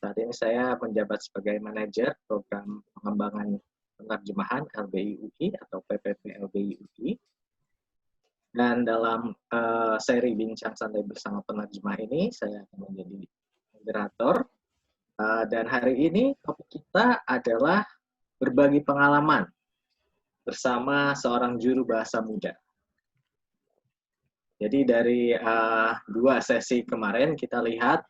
Saat ini saya menjabat sebagai manajer program pengembangan penerjemahan LBI UI atau PPP LBI UI. Dan dalam seri Bincang Santai Bersama Penerjemah ini, saya akan menjadi moderator. Dan hari ini topik kita adalah berbagi pengalaman bersama seorang juru bahasa muda. Jadi dari 2 sesi kemarin kita lihat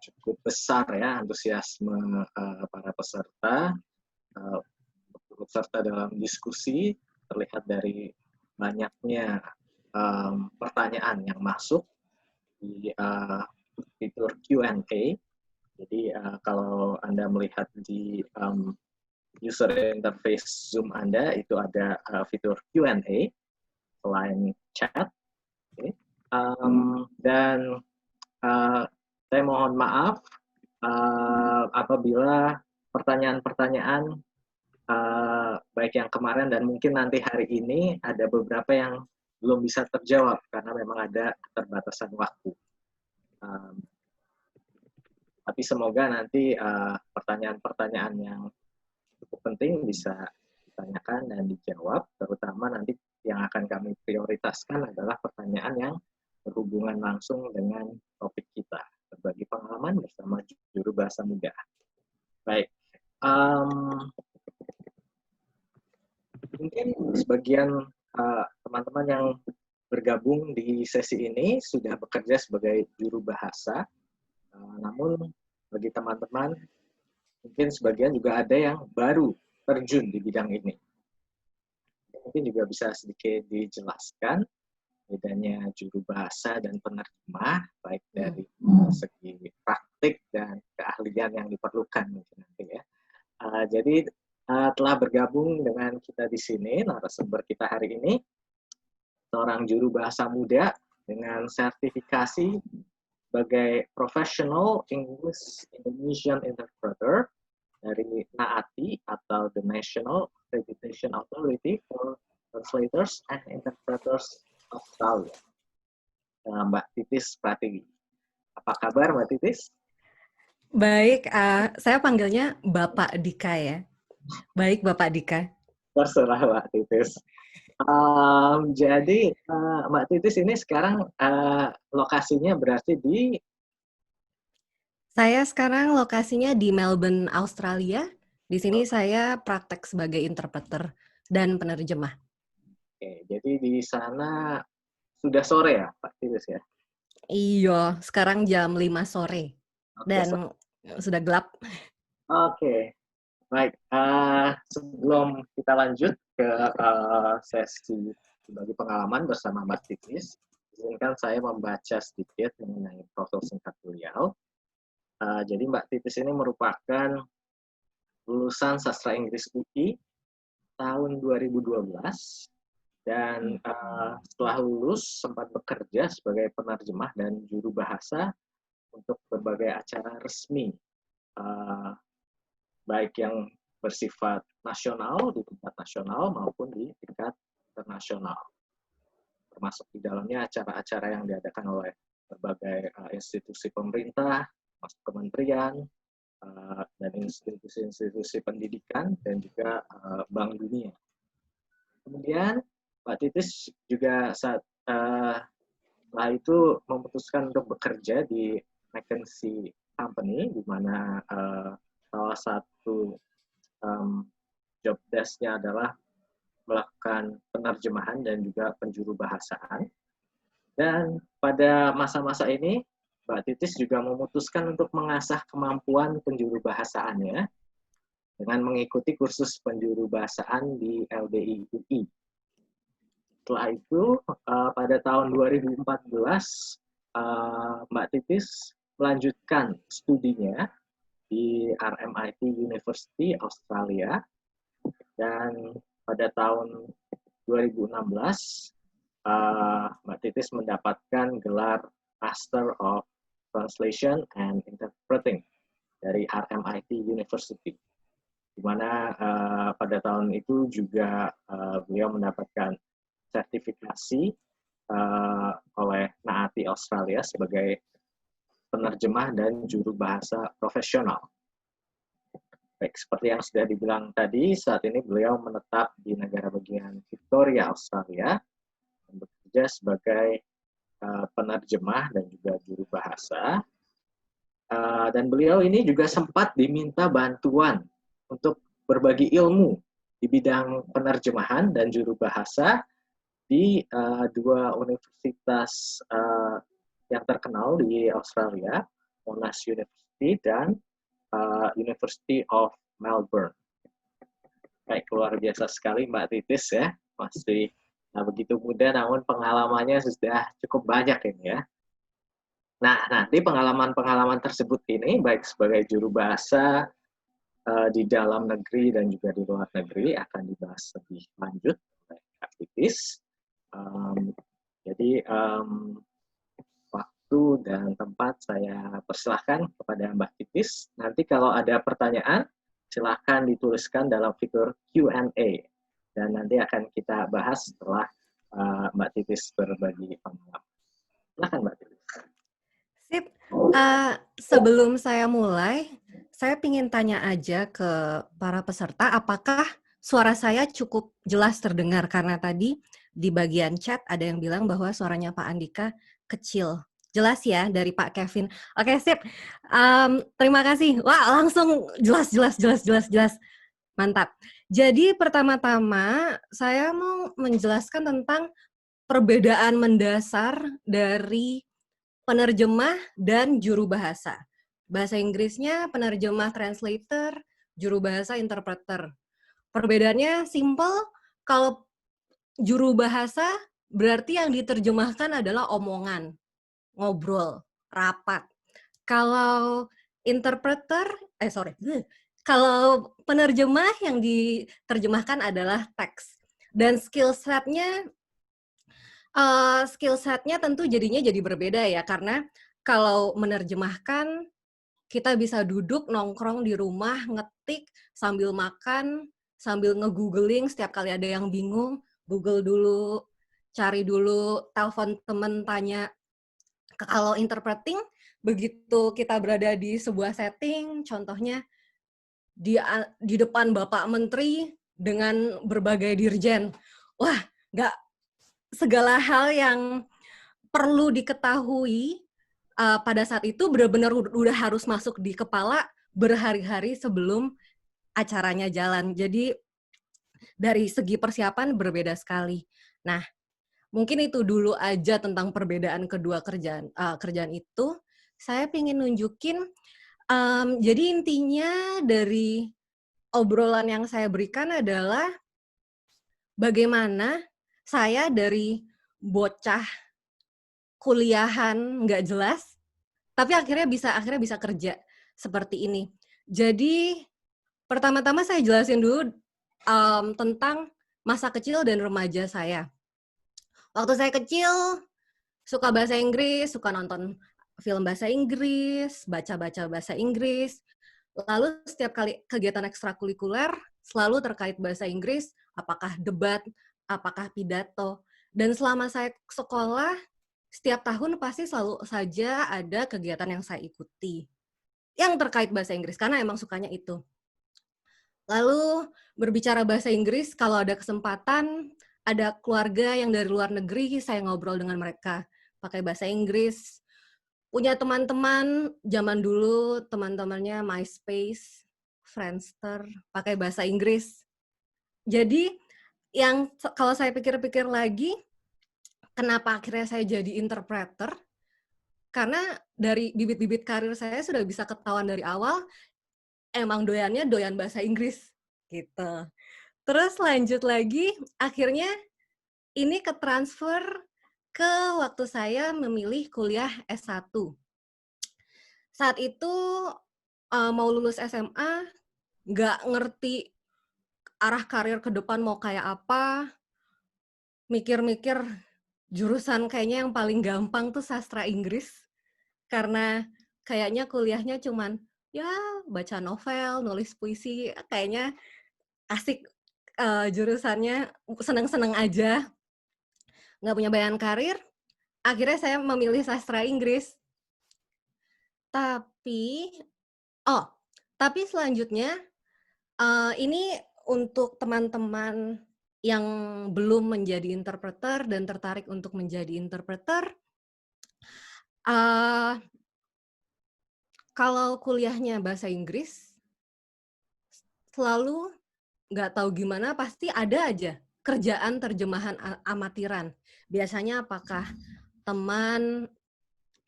cukup besar ya antusiasme para peserta turut serta dalam diskusi, terlihat dari banyaknya pertanyaan yang masuk di fitur Q&A. Jadi kalau Anda melihat di user interface Zoom Anda, itu ada fitur Q&A selain chat. Okay. Dan saya mohon maaf apabila pertanyaan-pertanyaan baik yang kemarin dan mungkin nanti hari ini ada beberapa yang belum bisa terjawab karena memang ada keterbatasan waktu. Tapi semoga nanti pertanyaan-pertanyaan yang cukup penting bisa ditanyakan dan dijawab, terutama nanti yang akan kami prioritaskan adalah pertanyaan yang berhubungan langsung dengan topik kita, berbagi pengalaman bersama juru bahasa muda. Baik, mungkin sebagian teman-teman yang bergabung di sesi ini sudah bekerja sebagai juru bahasa, namun bagi teman-teman mungkin sebagian juga ada yang baru terjun di bidang ini. Mungkin juga bisa sedikit dijelaskan bedanya juru bahasa dan penerjemah, baik dari segi praktik dan keahlian yang diperlukan mungkin nanti ya. Jadi telah bergabung dengan kita di sini, narasumber kita hari ini, seorang juru bahasa muda dengan sertifikasi sebagai Professional English Indonesian Interpreter dari NAATI atau The National Accreditation Authority for Translators and Interpreters Australia. Mbak Titis Pratiwi. Apa kabar Mbak Titis? Baik, saya panggilnya Bapak Dika ya. Baik Bapak Dika. Terserah Mbak Titis. Jadi Mbak Titis ini sekarang lokasinya berarti di... Saya sekarang lokasinya di Melbourne, Australia. Di sini saya praktek sebagai interpreter dan penerjemah. Oke, jadi di sana sudah sore ya, Pak Titis ya? Iya, sekarang jam 5 sore. Dan sudah gelap. Oke, baik. Sebelum kita lanjut ke sesi berbagi pengalaman bersama Mbak Titis, izinkan saya membaca sedikit mengenai profil singkat beliau. Jadi Mbak Titis ini merupakan lulusan Sastra Inggris UI tahun 2012 dan setelah lulus sempat bekerja sebagai penerjemah dan juru bahasa untuk berbagai acara resmi, baik yang bersifat nasional, di tingkat nasional maupun di tingkat internasional. Termasuk di dalamnya acara-acara yang diadakan oleh berbagai institusi pemerintah, masuk kementerian, dan institusi-institusi pendidikan, dan juga Bank Dunia. Kemudian Pak Titis juga setelah itu memutuskan untuk bekerja di McKinsey Company, di mana salah satu job desk-nya adalah melakukan penerjemahan dan juga penjuru bahasaan. Dan pada masa-masa ini, Mbak Titis juga memutuskan untuk mengasah kemampuan penjuru bahasaannya dengan mengikuti kursus penjuru bahasaan di LBI UI. Setelah itu, pada tahun 2014, Mbak Titis melanjutkan studinya di RMIT University Australia, dan pada tahun 2016 Mbak Titis mendapatkan gelar Master of Translation and Interpreting dari RMIT University, di mana pada tahun itu juga beliau mendapatkan sertifikasi oleh NAATI Australia sebagai penerjemah dan juru bahasa profesional. Baik, seperti yang sudah dibilang tadi, saat ini beliau menetap di negara bagian Victoria, Australia, dan bekerja sebagai penerjemah dan juga juru bahasa. Dan beliau ini juga sempat diminta bantuan untuk berbagi ilmu di bidang penerjemahan dan juru bahasa di dua universitas yang terkenal di Australia, Monash University dan University of Melbourne. Baik, luar biasa sekali Mbak Titis ya, masih begitu muda namun pengalamannya sudah cukup banyak ini ya. Nah, nanti pengalaman-pengalaman tersebut ini baik sebagai juru bahasa di dalam negeri dan juga di luar negeri akan dibahas lebih lanjut oleh Mbak Titis. Jadi waktu dan tempat saya persilahkan kepada Mbak Titis. Nanti kalau ada pertanyaan, silahkan dituliskan dalam fitur Q&A. Dan nanti akan kita bahas setelah Mbak Titis berbagi pengalaman. Silahkan Mbak Titis. Sip. Sebelum saya mulai, saya ingin tanya aja ke para peserta, apakah suara saya cukup jelas terdengar? Karena tadi di bagian chat ada yang bilang bahwa suaranya Pak Andika kecil. Jelas ya dari Pak Kevin. Oke, sip. Terima kasih. Wah, langsung jelas. Mantap. Jadi pertama-tama saya mau menjelaskan tentang perbedaan mendasar dari penerjemah dan juru bahasa. Bahasa Inggrisnya penerjemah translator, juru bahasa interpreter. Perbedaannya simple, kalau juru bahasa berarti yang diterjemahkan adalah omongan, ngobrol, rapat. Kalau interpreter, kalau penerjemah yang diterjemahkan adalah teks. Dan skill setnya tentu jadinya jadi berbeda ya, karena kalau menerjemahkan kita bisa duduk nongkrong di rumah ngetik sambil makan, sambil nge-googling setiap kali ada yang bingung, Google dulu, cari dulu, telepon temen tanya. Kalau interpreting, begitu kita berada di sebuah setting, contohnya di depan Bapak Menteri dengan berbagai dirjen, wah, nggak segala hal yang perlu diketahui pada saat itu benar-benar udah harus masuk di kepala berhari-hari sebelum acaranya jalan. Jadi dari segi persiapan berbeda sekali. Nah, mungkin itu dulu aja tentang perbedaan kedua kerjaan itu. Saya ingin nunjukin, jadi intinya dari obrolan yang saya berikan adalah bagaimana saya dari bocah kuliahan nggak jelas, tapi akhirnya bisa kerja seperti ini. Jadi pertama-tama saya jelasin dulu tentang masa kecil dan remaja saya. Waktu saya kecil suka bahasa Inggris, suka nonton film bahasa Inggris, baca-baca bahasa Inggris. Lalu setiap kali kegiatan ekstrakurikuler selalu terkait bahasa Inggris, apakah debat, apakah pidato. Dan selama saya sekolah, setiap tahun pasti selalu saja ada kegiatan yang saya ikuti yang terkait bahasa Inggris, karena emang sukanya itu. Lalu berbicara bahasa Inggris, kalau ada kesempatan, ada keluarga yang dari luar negeri, saya ngobrol dengan mereka pakai bahasa Inggris. Punya teman-teman, zaman dulu teman-temannya MySpace, Friendster, pakai bahasa Inggris. Jadi, yang kalau saya pikir-pikir lagi, kenapa akhirnya saya jadi interpreter? Karena dari bibit-bibit karir saya sudah bisa ketahuan dari awal, emang doyan bahasa Inggris, gitu. Terus lanjut lagi, akhirnya ini ketransfer ke waktu saya memilih kuliah S1. Saat itu mau lulus SMA, nggak ngerti arah karir ke depan mau kayak apa, mikir-mikir jurusan kayaknya yang paling gampang tuh sastra Inggris, karena kayaknya kuliahnya cuman ya baca novel, nulis puisi, kayaknya asik jurusannya, seneng-seneng aja, nggak punya bayangan karir. Akhirnya saya memilih sastra Inggris. Tapi oh, tapi selanjutnya, ini untuk teman-teman yang belum menjadi interpreter dan tertarik untuk menjadi interpreter, eee, kalau kuliahnya bahasa Inggris, selalu nggak tahu gimana pasti ada aja kerjaan terjemahan amatiran. Biasanya apakah teman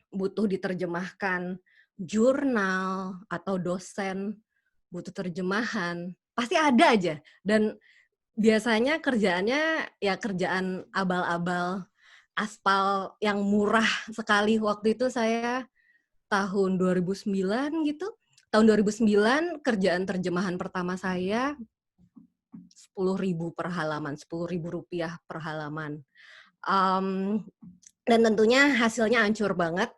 butuh diterjemahkan jurnal atau dosen butuh terjemahan, pasti ada aja. Dan biasanya kerjaannya ya kerjaan abal-abal, aspal yang murah sekali. Waktu itu saya tahun 2009 gitu. Tahun 2009 kerjaan terjemahan pertama saya 10.000 per halaman, Rp10.000 per halaman. Dan tentunya hasilnya hancur banget.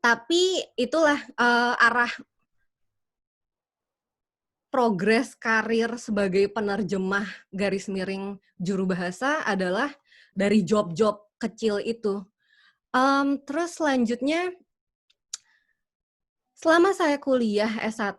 Tapi itulah arah progres karir sebagai penerjemah garis miring juru bahasa adalah dari job-job kecil itu. Terus selanjutnya, selama saya kuliah S1,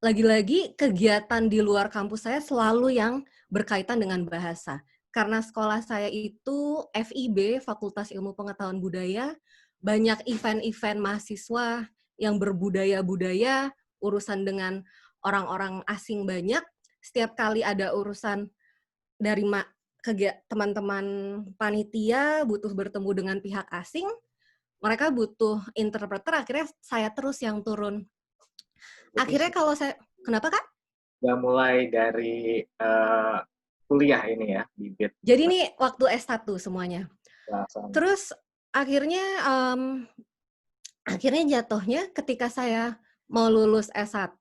lagi-lagi kegiatan di luar kampus saya selalu yang berkaitan dengan bahasa. Karena sekolah saya itu FIB, Fakultas Ilmu Pengetahuan Budaya, banyak event-event mahasiswa yang berbudaya-budaya, urusan dengan orang-orang asing banyak. Setiap kali ada urusan dari teman-teman panitia butuh bertemu dengan pihak asing, mereka butuh interpreter, akhirnya saya terus yang turun. Akhirnya kalau saya, kenapa Kak? Udah mulai dari kuliah ini ya, bibit. Jadi ini waktu S1 semuanya. Bahasa. Terus akhirnya jatuhnya ketika saya mau lulus S1,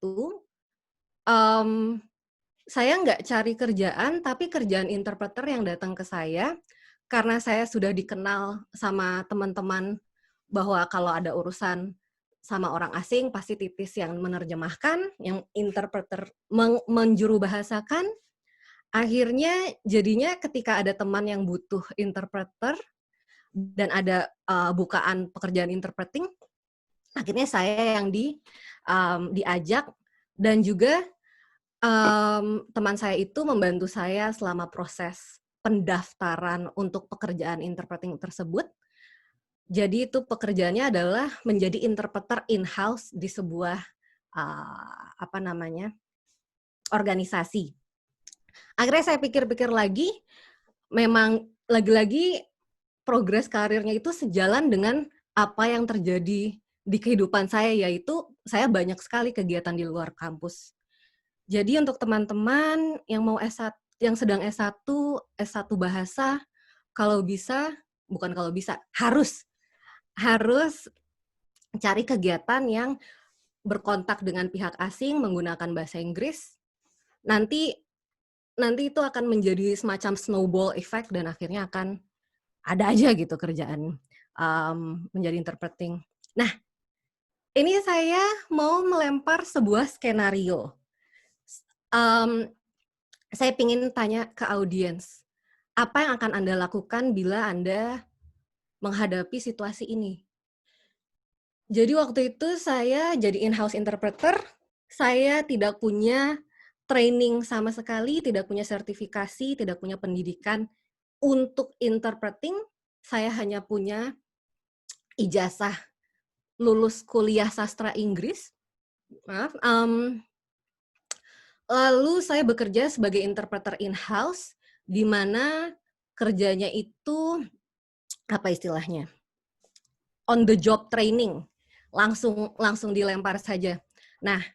saya nggak cari kerjaan, tapi kerjaan interpreter yang datang ke saya, karena saya sudah dikenal sama teman-teman bahwa kalau ada urusan sama orang asing, pasti Titis yang menerjemahkan, yang interpreter menjuru bahasakan. Akhirnya jadinya ketika ada teman yang butuh interpreter, dan ada bukaan pekerjaan interpreting, akhirnya saya yang diajak, dan juga teman saya itu membantu saya selama proses pendaftaran untuk pekerjaan interpreting tersebut. Jadi itu pekerjaannya adalah menjadi interpreter in-house di sebuah organisasi. Akhirnya saya pikir-pikir lagi, memang lagi-lagi progres karirnya itu sejalan dengan apa yang terjadi di kehidupan saya, yaitu saya banyak sekali kegiatan di luar kampus. Jadi untuk teman-teman yang mau S1, yang sedang S1 bahasa, harus cari kegiatan yang berkontak dengan pihak asing menggunakan bahasa Inggris. Nanti itu akan menjadi semacam snowball effect dan akhirnya akan ada aja gitu kerjaan menjadi interpreting. Nah, ini saya mau melempar sebuah skenario. Saya ingin tanya ke audiens, apa yang akan Anda lakukan bila Anda menghadapi situasi ini? Jadi waktu itu saya jadi in-house interpreter, saya tidak punya training sama sekali, tidak punya sertifikasi, tidak punya pendidikan untuk interpreting, saya hanya punya ijazah lulus kuliah sastra Inggris. Lalu saya bekerja sebagai interpreter in-house, di mana kerjanya itu, apa istilahnya, on the job training, langsung dilempar saja. Nah,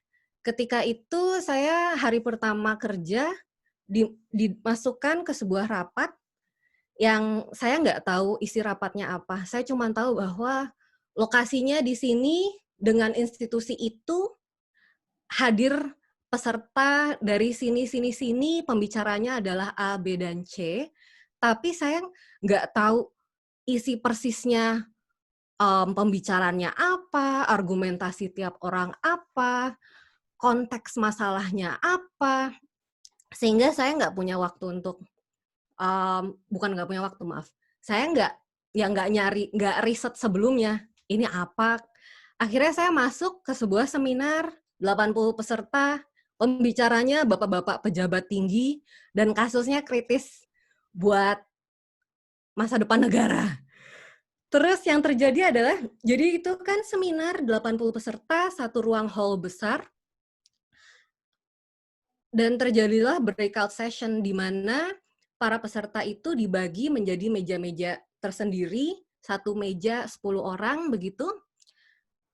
ketika itu saya hari pertama kerja, dimasukkan ke sebuah rapat, yang saya nggak tahu isi rapatnya apa. Saya cuma tahu bahwa lokasinya di sini, dengan institusi itu, hadir peserta dari sini, pembicaranya adalah A, B, dan C, tapi saya nggak tahu isi persisnya, pembicaranya apa, argumentasi tiap orang apa, konteks masalahnya apa, sehingga saya nggak punya waktu untuk, bukan nggak punya waktu, maaf, saya nggak riset sebelumnya. ini apa? Akhirnya saya masuk ke sebuah seminar, 80 peserta, pembicaranya bapak-bapak pejabat tinggi, dan kasusnya kritis buat masa depan negara. Terus yang terjadi adalah, jadi itu kan seminar 80 peserta, satu ruang hall besar, dan terjadilah breakout session di mana para peserta itu dibagi menjadi meja-meja tersendiri, satu meja 10 orang begitu.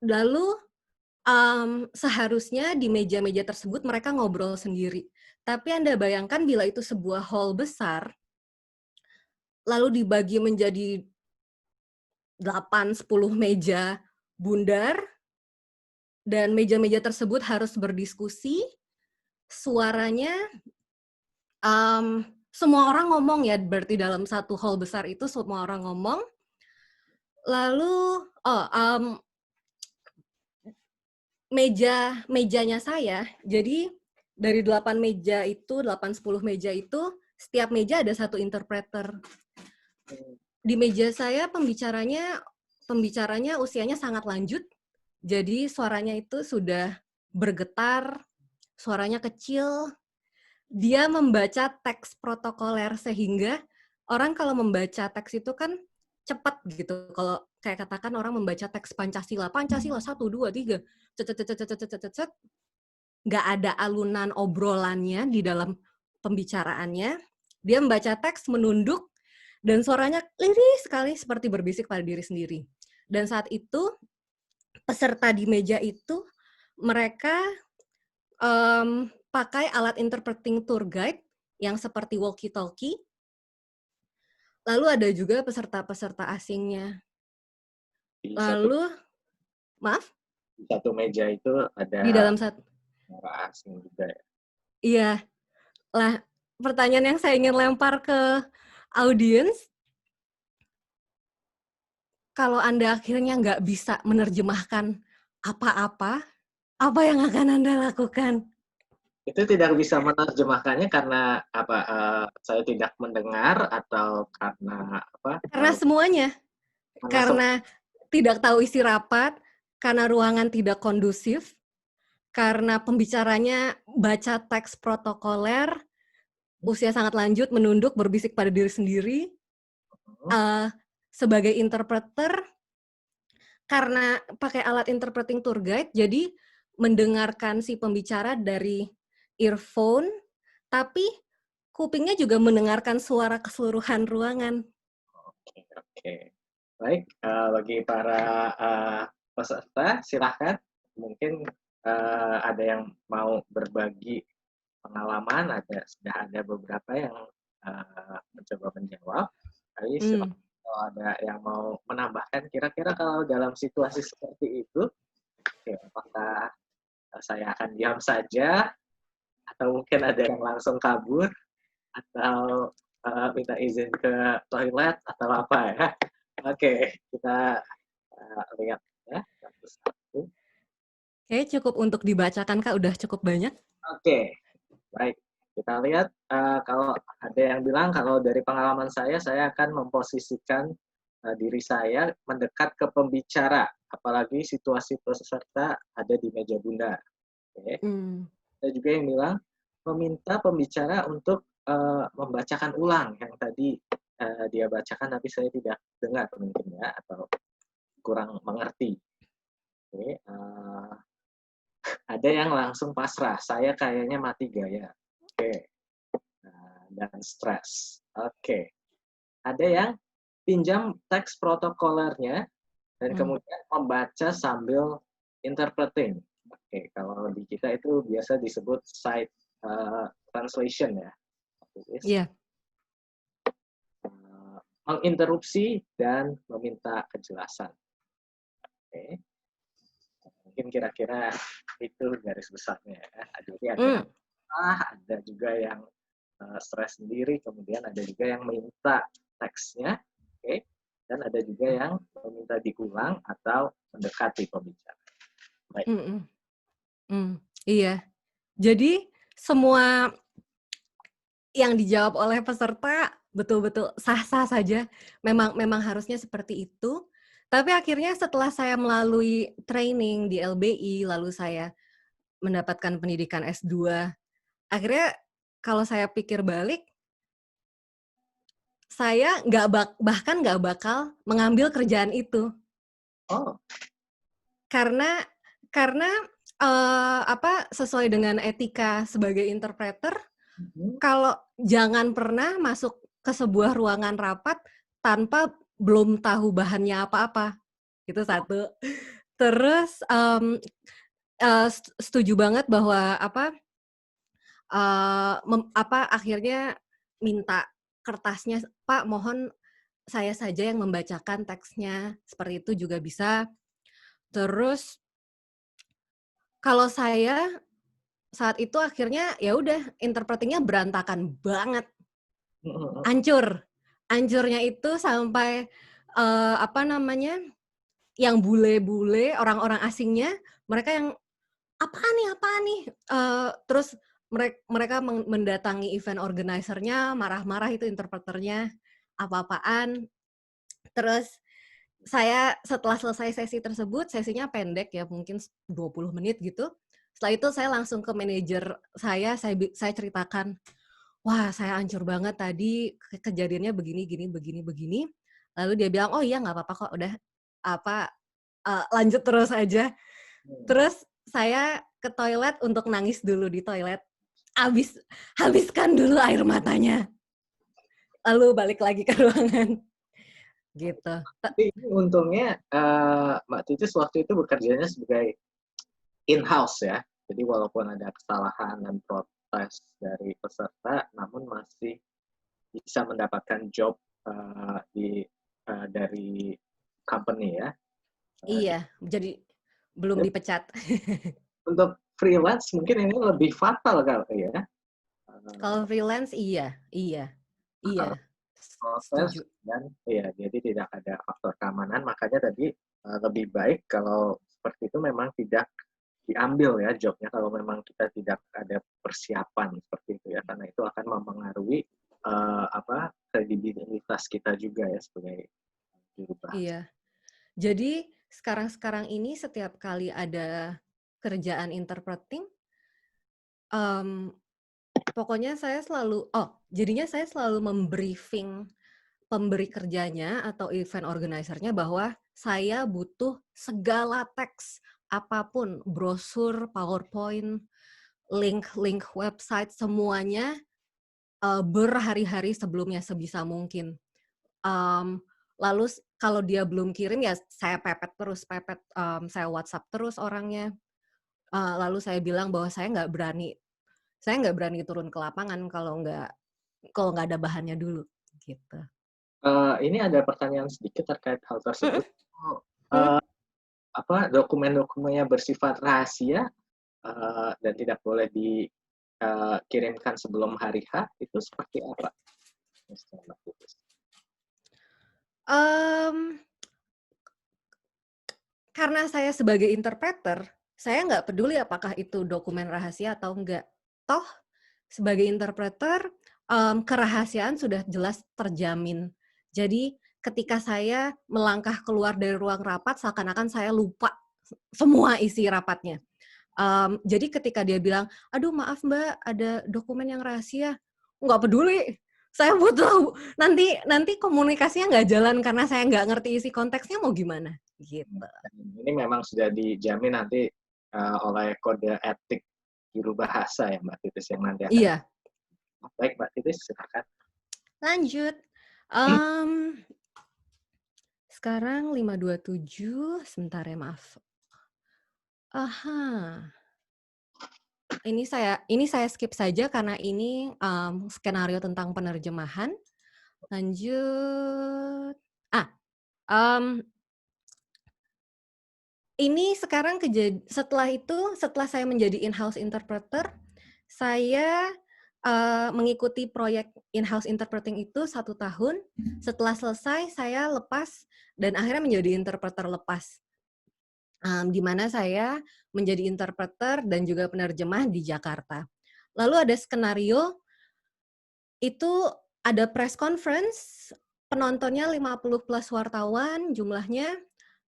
Lalu seharusnya di meja-meja tersebut mereka ngobrol sendiri. Tapi Anda bayangkan bila itu sebuah hall besar, lalu dibagi menjadi 8-10 meja bundar, dan meja-meja tersebut harus berdiskusi, suaranya, semua orang ngomong ya, berarti dalam satu hall besar itu semua orang ngomong. Lalu, mejanya saya, jadi dari 8 meja itu, 8-10 meja itu, setiap meja ada satu interpreter. Di meja saya pembicaranya usianya sangat lanjut, jadi suaranya itu sudah bergetar, suaranya kecil. Dia membaca teks protokoler sehingga orang kalau membaca teks itu kan cepat gitu. Kalau kayak katakan orang membaca teks Pancasila 1, 2, 3, nggak ada alunan obrolannya di dalam pembicaraannya. Dia membaca teks, menunduk, dan suaranya lirih sekali seperti berbisik pada diri sendiri. Dan saat itu, peserta di meja itu, mereka pakai alat interpreting tour guide yang seperti walkie-talkie. Lalu ada juga peserta-peserta asingnya. Lalu, maaf? Di satu meja itu ada di dalam satu orang asing juga ya? Iya. Lah, pertanyaan yang saya ingin lempar ke audiens, kalau Anda akhirnya nggak bisa menerjemahkan apa-apa, apa yang akan Anda lakukan? Itu tidak bisa menerjemahkannya karena apa? Saya tidak mendengar atau karena apa? Karena semuanya. Karena tidak tahu isi rapat, karena ruangan tidak kondusif, karena pembicaranya baca teks protokoler, usia sangat lanjut, menunduk, berbisik pada diri sendiri. Sebagai interpreter, karena pakai alat interpreting tour guide, jadi mendengarkan si pembicara dari earphone, tapi kupingnya juga mendengarkan suara keseluruhan ruangan. Oke. Baik, bagi para peserta, silahkan. Mungkin ada yang mau berbagi pengalaman, sudah ada beberapa yang mencoba menjawab. Tapi silahkan kalau ada yang mau menambahkan, kira-kira kalau dalam situasi seperti itu, apakah saya akan diam saja, atau mungkin ada yang langsung kabur, atau minta izin ke toilet, atau apa ya? Oke, kita lihat ya. Satu. Oke, cukup untuk dibacakan, Kak. Udah cukup banyak. Oke, baik. Kita lihat kalau ada yang bilang kalau dari pengalaman saya akan memposisikan diri saya mendekat ke pembicara, apalagi situasi peserta ada di meja bundar. Oke. Ada juga yang bilang meminta pembicara untuk membacakan ulang yang tadi dia bacakan tapi saya tidak dengar mungkin ya, atau kurang mengerti. Oke. Ada yang langsung pasrah, saya kayaknya mati gaya. Oke. Dan stres. Oke. Ada yang pinjam teks protokolernya dan kemudian membaca sambil interpreting. Oke, kalau di kita itu biasa disebut side translation ya. Iya. Menginterupsi dan meminta kejelasan. Oke. Mungkin kira-kira itu garis besarnya ya. Ada juga yang stres sendiri, kemudian ada juga yang minta teksnya, oke, dan ada juga yang meminta diulang atau mendekati pembicara. Baik. Iya. Jadi semua yang dijawab oleh peserta betul-betul sah-sah saja. Memang harusnya seperti itu. Tapi akhirnya setelah saya melalui training di LBI, lalu saya mendapatkan pendidikan S2, akhirnya kalau saya pikir balik, saya bahkan nggak bakal mengambil kerjaan itu. Oh, Karena karena, sesuai dengan etika sebagai interpreter, mhm. kalau jangan pernah masuk ke sebuah ruangan rapat tanpa belum tahu bahannya apa-apa, itu satu. Terus, setuju banget bahwa akhirnya minta kertasnya, "Pak, mohon saya saja yang membacakan teksnya," seperti itu juga bisa. Terus kalau saya saat itu akhirnya ya udah interpretingnya berantakan banget, Mhm mhm. hancur. Hancurnya itu sampai, yang bule-bule, orang-orang asingnya, mereka yang, apaan nih?" Terus mereka mendatangi event organizer-nya, marah-marah itu interpreternya, apa-apaan. Terus saya setelah selesai sesi tersebut, sesinya pendek ya, mungkin 20 menit gitu. Setelah itu saya langsung ke manajer saya ceritakan, "Wah, saya hancur banget tadi, kejadiannya begini gini begini begini." Lalu dia bilang, "Oh iya, nggak apa-apa kok, udah apa, lanjut terus aja." Mhm. Terus saya ke toilet untuk nangis dulu di toilet, habiskan dulu air matanya, lalu balik lagi ke ruangan, gitu. Tapi ini untungnya, Mbak Titis waktu itu bekerjanya sebagai in-house ya. Jadi walaupun ada kesalahan dan protes dari peserta, namun masih bisa mendapatkan job, dari company ya. Iya, jadi belum Jadi dipecat. untuk freelance mungkin ini lebih fatal kali ya, Kalau freelance iya iya iya, harus proses setuju. dan iya, jadi tidak ada faktor keamanan, makanya tadi, lebih baik kalau seperti itu memang tidak diambil ya jobnya kalau memang kita tidak ada persiapan seperti itu ya, karena itu akan mempengaruhi, kredibilitas kita juga ya sebagai juru bahasa. Iya. Jadi sekarang-sekarang ini setiap kali ada kerjaan interpreting, mmm, pokoknya jadinya saya selalu mem-briefing pemberi kerjanya atau event organizer-nya bahwa saya butuh segala teks, apapun, brosur, PowerPoint, link-link website, semuanya, berhari-hari sebelumnya sebisa mungkin. Mmm, lalu kalau dia belum kirim ya saya saya WhatsApp terus orangnya, lalu saya bilang bahwa saya nggak berani turun ke lapangan kalau nggak ada bahannya dulu, gitu. Ini ada pertanyaan sedikit terkait hal Mhm tersebut. Oh, mhm. dokumen-dokumennya bersifat rahasia, dan tidak boleh dikirimkan sebelum hari H, itu seperti apa? Mbak Titis? Mmm, karena saya sebagai interpreter, saya nggak peduli apakah itu dokumen rahasia atau enggak. Toh sebagai interpreter, kerahasiaan sudah jelas terjamin. Jadi ketika saya melangkah keluar dari ruang rapat seakan-akan saya lupa semua isi rapatnya. Jadi ketika dia bilang, "Aduh maaf Mbak, ada dokumen yang rahasia." Nggak peduli, saya butuh nanti nanti komunikasinya nggak jalan karena saya nggak ngerti isi konteksnya mau gimana, gitu. Ini memang sudah dijamin nanti, oleh kode etik juru bahasa ya Mbak Titis yang nanti akan Iya, baik Mbak Titis silakan. lanjut, mmm, sekarang 5:27, sebentar ya maaf. Aha, ini saya skip saja karena ini, skenario tentang penerjemahan. Lanjut. Ah, mmm, ini sekarang setelah saya menjadi in-house interpreter, saya, mengikuti proyek in-house interpreting itu 1 tahun. Setelah selesai saya lepas dan akhirnya menjadi interpreter lepas, di mana saya menjadi interpreter dan juga penerjemah di Jakarta. Lalu ada skenario, itu ada press conference, penontonnya 50 plus wartawan jumlahnya,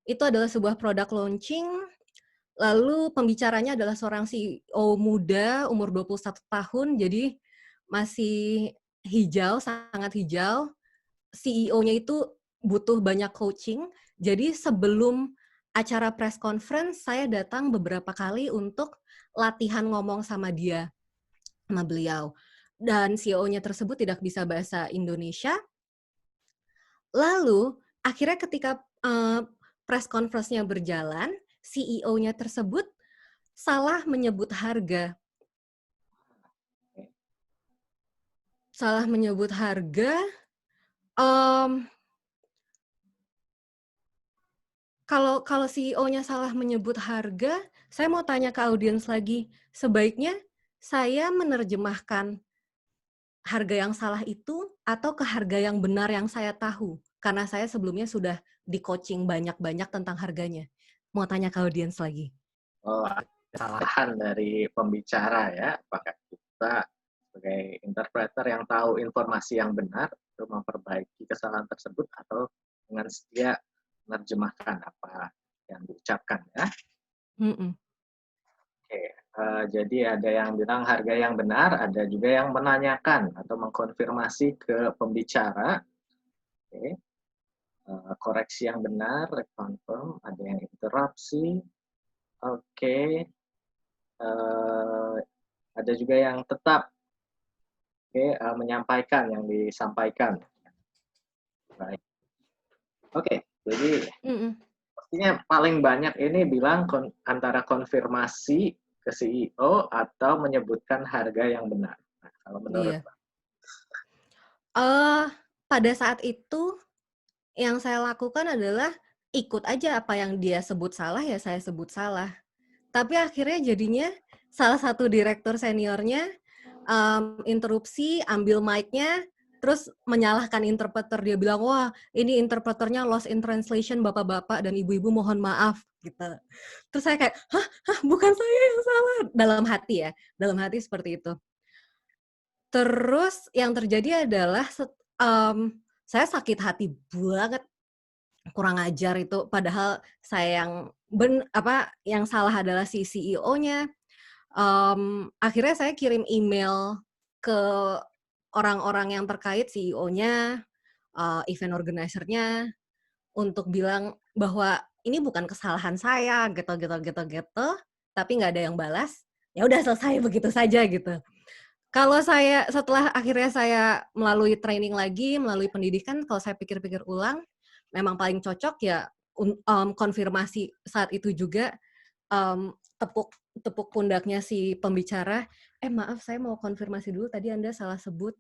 itu adalah sebuah produk launching, lalu pembicaranya adalah seorang CEO muda, umur 21 tahun, jadi masih hijau, sangat hijau. CEO-nya itu butuh banyak coaching, jadi sebelum acara press conference, saya datang beberapa kali untuk latihan ngomong sama dia, sama beliau. Dan CEO-nya tersebut tidak bisa bahasa Indonesia. Lalu, akhirnya ketika press conference-nya berjalan, CEO-nya tersebut salah menyebut harga. Salah menyebut harga, kalau CEO-nya salah menyebut harga, saya mau tanya ke audiens lagi, sebaiknya saya menerjemahkan harga yang salah itu atau ke harga yang benar yang saya tahu? Karena saya sebelumnya sudah di-coaching banyak-banyak tentang harganya. Mau tanya ke audiens lagi. Oh, kesalahan dari pembicara ya, apakah kita sebagai interpreter yang tahu informasi yang benar untuk memperbaiki kesalahan tersebut atau dengan setia menerjemahkan apa yang diucapkan ya. Oke, jadi ada yang bilang harga yang benar, ada juga yang menanyakan atau mengkonfirmasi ke pembicara. Oke. Koreksi yang benar, reconfirm, ada yang interupsi. Oke. Ada juga yang tetap menyampaikan yang disampaikan. Baik. Oke, jadi pastinya paling banyak ini bilang antara konfirmasi ke CEO atau menyebutkan harga yang benar. Nah, kalau menurut Pak? Pada saat itu yang saya lakukan adalah ikut aja apa yang dia sebut salah, ya saya sebut salah. Tapi akhirnya jadinya salah satu direktur seniornya interupsi, ambil mic-nya, terus menyalahkan interpreter. Dia bilang, wah ini interpreternya lost in translation, bapak-bapak dan ibu-ibu mohon maaf. Gitu. Terus saya kayak, hah, bukan saya yang salah. Dalam hati ya, dalam hati seperti itu. Terus yang terjadi adalah saya sakit hati banget, kurang ajar itu. Padahal saya yang salah adalah si CEO-nya. Akhirnya saya kirim email ke orang-orang yang terkait, CEO-nya, event organizer-nya, untuk bilang bahwa ini bukan kesalahan saya, gitu, tapi nggak ada yang balas. Ya udah selesai begitu saja gitu. Kalau setelah akhirnya saya melalui training lagi, melalui pendidikan, kalau saya pikir-pikir ulang, memang paling cocok ya konfirmasi saat itu juga, tepuk pundaknya si pembicara, maaf saya mau konfirmasi dulu, tadi Anda salah sebut,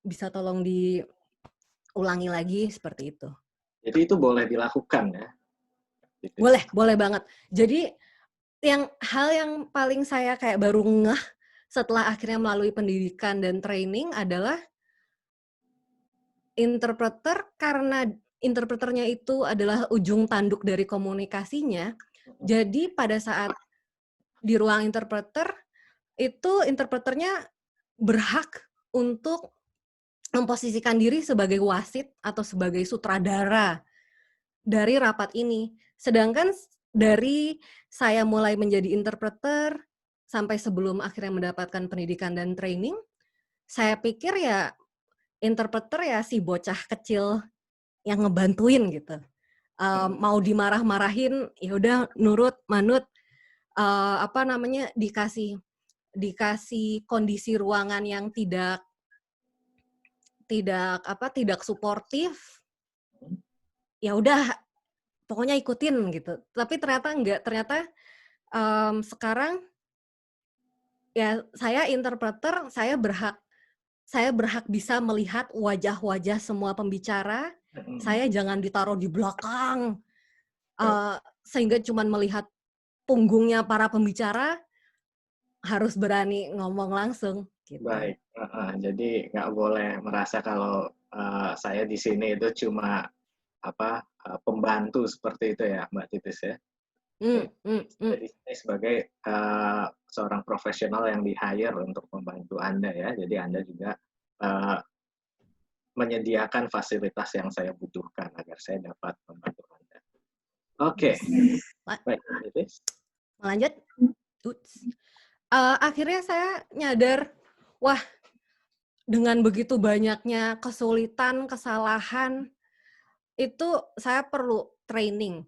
bisa tolong diulangi lagi, seperti itu. Jadi itu boleh dilakukan ya? Boleh banget. Jadi hal yang paling saya kayak baru ngeh setelah akhirnya melalui pendidikan dan training adalah karena interpreternya itu adalah ujung tanduk dari komunikasinya, jadi pada saat di ruang interpreter, itu interpreternya berhak untuk memposisikan diri sebagai wasit atau sebagai sutradara dari rapat ini. Sedangkan dari saya mulai menjadi interpreter sampai sebelum akhirnya mendapatkan pendidikan dan training, saya pikir ya interpreter ya si bocah kecil yang ngebantuin gitu. Mau dimarah-marahin, ya udah nurut, manut, dikasih kondisi ruangan yang tidak suportif, ya udah pokoknya ikutin gitu. Tapi ternyata enggak, ternyata sekarang ya saya interpreter, saya berhak bisa melihat wajah-wajah semua pembicara. Saya jangan ditaruh di belakang, sehingga cuman melihat punggungnya para pembicara, harus berani ngomong langsung. Gitu. Baik, jadi nggak boleh merasa kalau saya di sini itu cuma pembantu seperti itu ya, Mbak Titis ya. Jadi ini sebagai seorang profesional yang di-hire untuk membantu Anda ya. Jadi Anda juga menyediakan fasilitas yang saya butuhkan agar saya dapat membantu Anda. Oke, La- baik. Lanjut. Uts. Akhirnya saya nyadar, wah, dengan begitu banyaknya kesulitan, kesalahan, itu saya perlu training.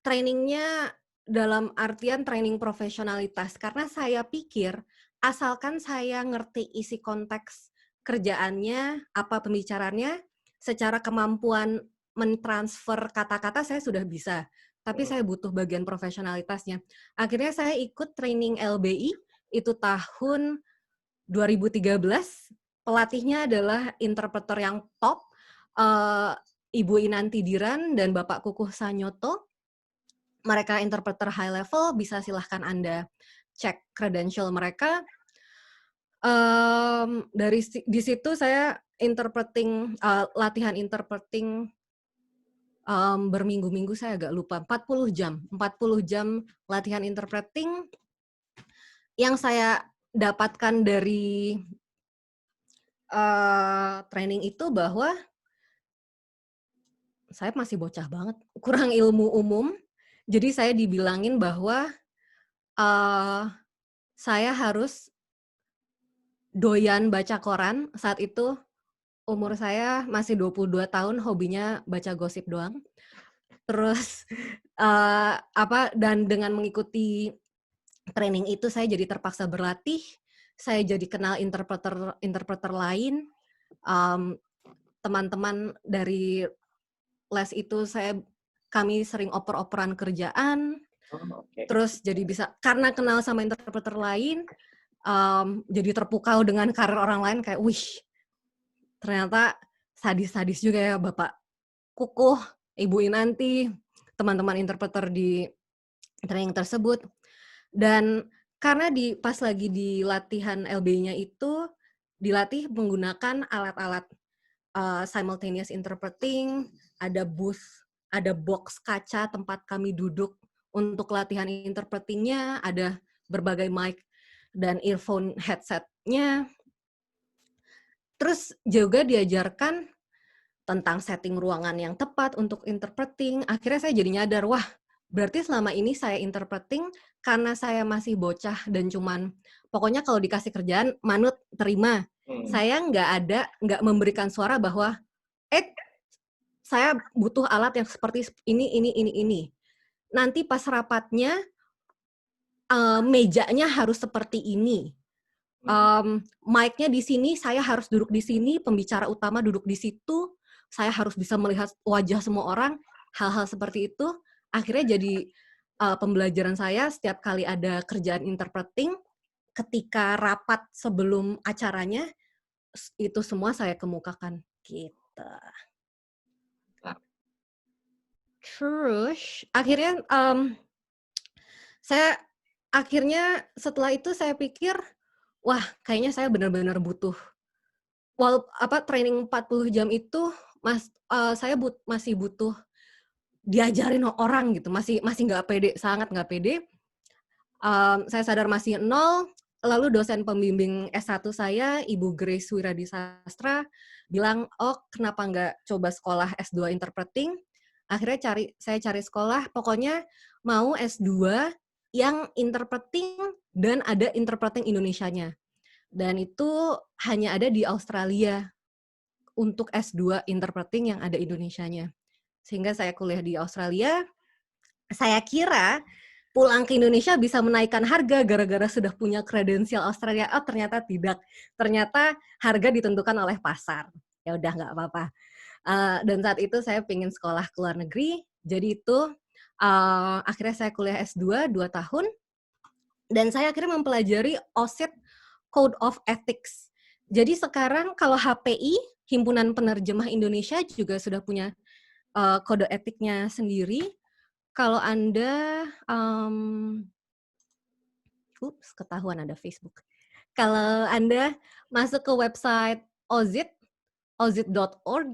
Trainingnya dalam artian training profesionalitas, karena saya pikir asalkan saya ngerti isi konteks kerjaannya, apa pembicaraannya, secara kemampuan mentransfer kata-kata saya sudah bisa. Tapi saya butuh bagian profesionalitasnya. Akhirnya saya ikut training LBI, itu tahun 2013. Pelatihnya adalah interpreter yang top, Ibu Inanti Diran dan Bapak Kukuh Sanyoto. Mereka interpreter high level, bisa silahkan Anda cek credential mereka. Di situ saya latihan interpreting berminggu-minggu, saya agak lupa, 40 jam latihan interpreting. Yang saya dapatkan dari training itu bahwa saya masih bocah banget, kurang ilmu umum. Jadi saya dibilangin bahwa saya harus doyan baca koran. Saat itu umur saya masih 22 tahun, hobinya baca gosip doang. Terus dan dengan mengikuti training itu saya jadi terpaksa berlatih, saya jadi kenal interpreter lain. Teman-teman dari les itu kami sering oper-operan kerjaan. Terus jadi bisa, karena kenal sama interpreter lain, jadi terpukau dengan karir orang lain, kayak wih, ternyata sadis-sadis juga ya Bapak Kukuh, Ibu Inanti, teman-teman interpreter di training tersebut. Dan karena pas lagi di latihan LB-nya itu dilatih menggunakan alat-alat simultaneous interpreting, ada booth, ada box kaca tempat kami duduk untuk latihan interpretingnya, ada berbagai mic dan earphone headset-nya. Terus juga diajarkan tentang setting ruangan yang tepat untuk interpreting. Akhirnya saya jadi nyadar, wah, berarti selama ini saya interpreting karena saya masih bocah dan cuman, pokoknya kalau dikasih kerjaan, manut, terima. Saya nggak memberikan suara bahwa, saya butuh alat yang seperti ini. Nanti pas rapatnya, mejanya harus seperti ini. Mic-nya di sini, saya harus duduk di sini, pembicara utama duduk di situ, saya harus bisa melihat wajah semua orang, hal-hal seperti itu. Akhirnya jadi pembelajaran saya setiap kali ada kerjaan interpreting, ketika rapat sebelum acaranya, itu semua saya kemukakan. Gitu. Terus, akhirnya setelah itu saya pikir, wah, kayaknya saya benar-benar butuh. Training 40 jam itu, saya masih butuh diajarin orang gitu, masih nggak pede, sangat nggak pede. Saya sadar masih nol, lalu dosen pembimbing S1 saya, Ibu Grace Wiradisastra, bilang, kenapa nggak coba sekolah S2 Interpreting? Akhirnya saya cari sekolah, pokoknya mau S2 yang interpreting dan ada interpreting Indonesianya. Dan itu hanya ada di Australia untuk S2 interpreting yang ada Indonesianya. Sehingga saya kuliah di Australia, saya kira pulang ke Indonesia bisa menaikkan harga gara-gara sudah punya kredensial Australia. Ternyata tidak. Ternyata harga ditentukan oleh pasar. Ya udah, nggak apa-apa. Dan saat itu saya pengen sekolah ke luar negeri, jadi itu akhirnya saya kuliah S2 2 tahun, dan saya akhirnya mempelajari OSIT Code of Ethics. Jadi sekarang kalau HPI, Himpunan Penerjemah Indonesia, juga sudah punya kode etiknya sendiri. Kalau Anda, ketahuan ada Facebook. Kalau Anda masuk ke website OSIT, ozit.org,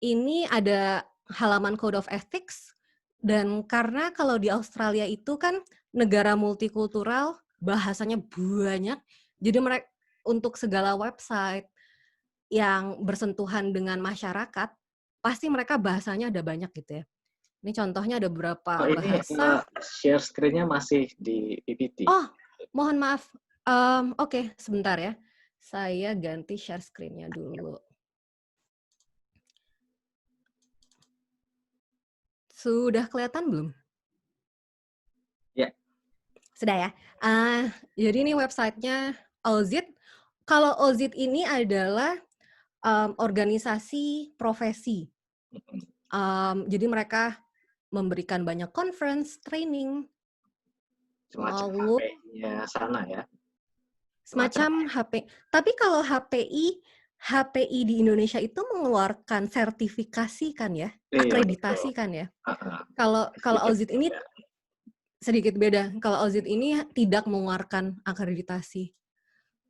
ini ada halaman Code of Ethics, dan karena kalau di Australia itu kan negara multikultural, bahasanya banyak, jadi mereka untuk segala website yang bersentuhan dengan masyarakat, pasti mereka bahasanya ada banyak gitu ya. Ini contohnya ada Oh, beberapa ini bahasa. share screen-nya masih di PPT. Oh, mohon maaf. Oke, sebentar ya. Saya ganti share screen-nya dulu. Sudah kelihatan belum? Ya. Sudah ya. Jadi ini websitenya OZIT. Kalau OZIT ini adalah organisasi profesi. Jadi mereka memberikan banyak conference, training, Semacam lalu HP-nya sana ya. semacam HP. Tapi kalau HPI di Indonesia itu mengeluarkan sertifikasi kan ya, Iya, betul. akreditasi kan ya. Kalau Sedikit OZIT ini beda. sedikit beda. Kalau OZIT ini tidak mengeluarkan akreditasi.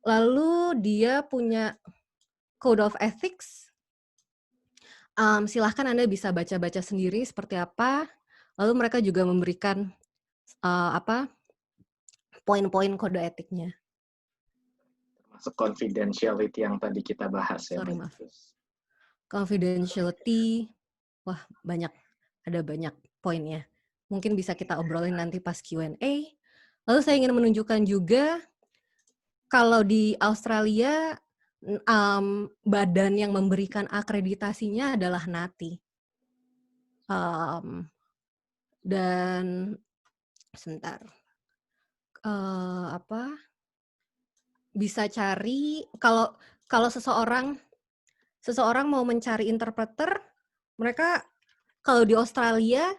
Lalu dia punya Code of Ethics. Silahkan Anda bisa baca-baca sendiri seperti apa. Lalu mereka juga memberikan poin-poin kode etiknya. Termasuk confidentiality yang tadi kita bahas ya. Sorry, maaf. Confidentiality, wah banyak, ada banyak poinnya. Mungkin bisa kita obrolin nanti pas Q&A. Lalu saya ingin menunjukkan juga, kalau di Australia, badan yang memberikan akreditasinya adalah NATI. Dan sebentar, bisa cari kalau seseorang mau mencari interpreter, mereka kalau di Australia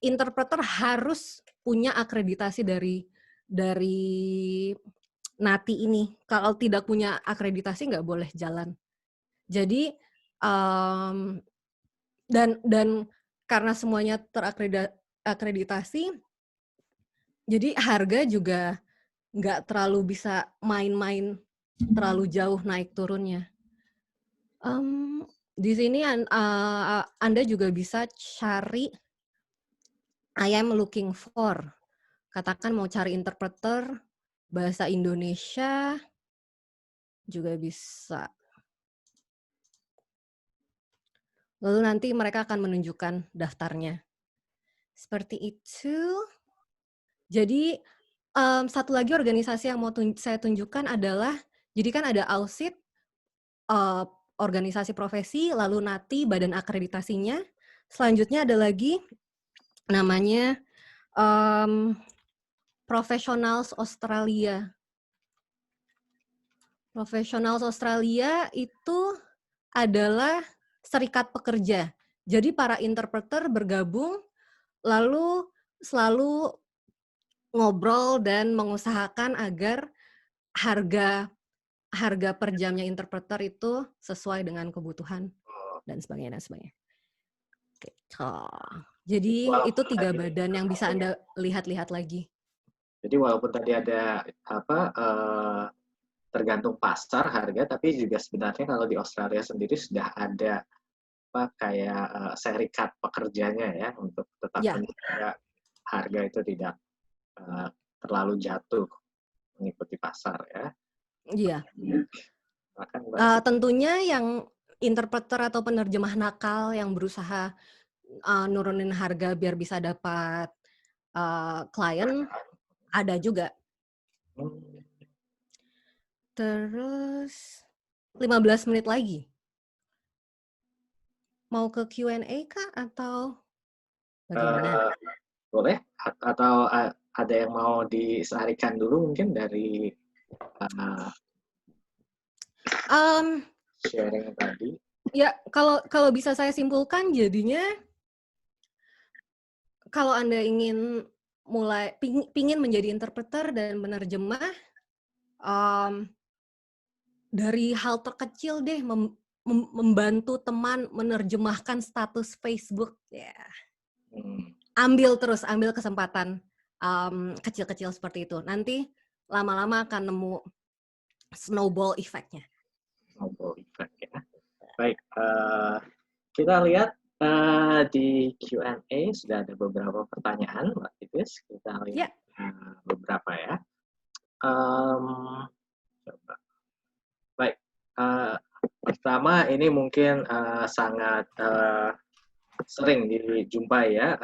interpreter harus punya akreditasi dari NATI ini. Kalau tidak punya akreditasi nggak boleh jalan. Jadi dan karena semuanya terakreditasi, jadi harga juga nggak terlalu bisa main-main terlalu jauh naik turunnya. Di sini Anda juga bisa cari I am looking for. Katakan mau cari interpreter bahasa Indonesia juga bisa. Lalu nanti mereka akan menunjukkan daftarnya. Seperti itu. Jadi satu lagi organisasi yang mau saya tunjukkan adalah, jadi kan ada AUSIT, organisasi profesi, lalu NATI, badan akreditasinya. Selanjutnya ada lagi namanya Professionals Australia. Professionals Australia itu adalah serikat pekerja. Jadi para interpreter bergabung, lalu selalu ngobrol dan mengusahakan agar harga per jamnya interpreter itu sesuai dengan kebutuhan dan sebagainya dan sebagainya. Jadi itu 3 badan yang bisa Anda lihat-lihat lagi. Jadi walaupun tadi ada tergantung pasar harga, tapi juga sebenarnya kalau di Australia sendiri sudah ada kayak serikat pekerjanya ya, untuk tetap menjaga harga itu tidak terlalu jatuh mengikuti pasar ya. Iya. Tentunya yang interpreter atau penerjemah nakal yang berusaha nurunin harga biar bisa dapat klien ada juga. Terus 15 menit lagi. Mau ke Q&A kah atau bagaimana? Boleh, atau ada yang mau disarikan dulu mungkin dari sharing tadi? Ya, kalau bisa saya simpulkan jadinya, kalau Anda ingin pingin menjadi interpreter dan penerjemah, dari hal terkecil deh, membantu teman menerjemahkan status Facebook, ya. Ambil kesempatan kecil-kecil seperti itu. Nanti lama-lama akan nemu snowball effect-nya. Snowball effect ya. Baik, kita lihat di Q&A sudah ada beberapa pertanyaan, Mbak Titis. Kita lihat beberapa ya. Coba. Baik, pertama ini mungkin sangat sering dijumpai ya.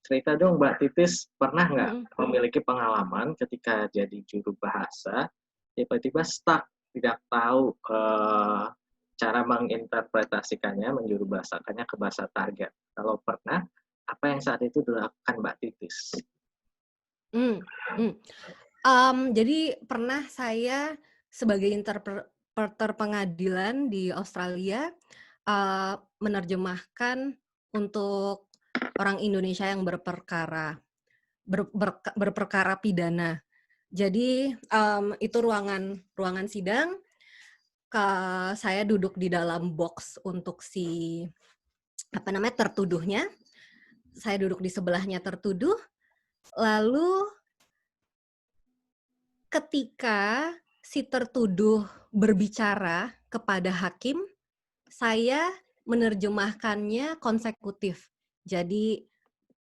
Cerita dong Mbak Titis, pernah nggak memiliki pengalaman ketika jadi juru bahasa, tiba-tiba stuck, tidak tahu cara menginterpretasikannya, menjuru bahasakannya ke bahasa target. Kalau pernah, apa yang saat itu dilakukan Mbak Titis? Jadi pernah saya sebagai interpreter pengadilan di Australia menerjemahkan untuk orang Indonesia yang berperkara pidana. Jadi itu ruangan sidang. Saya duduk di dalam box untuk si tertuduhnya. Saya duduk di sebelahnya tertuduh. Lalu ketika si tertuduh berbicara kepada hakim, saya menerjemahkannya konsekutif. Jadi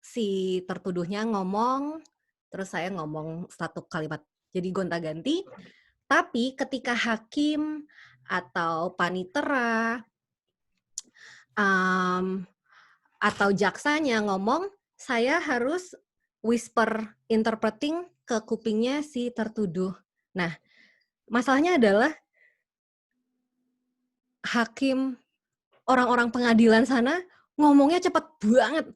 si tertuduhnya ngomong, terus saya ngomong satu kalimat. Jadi gonta-ganti. Tapi ketika hakim atau panitera atau jaksanya ngomong, saya harus whisper interpreting ke kupingnya si tertuduh. Nah, masalahnya adalah hakim, orang-orang pengadilan sana ngomongnya cepat banget.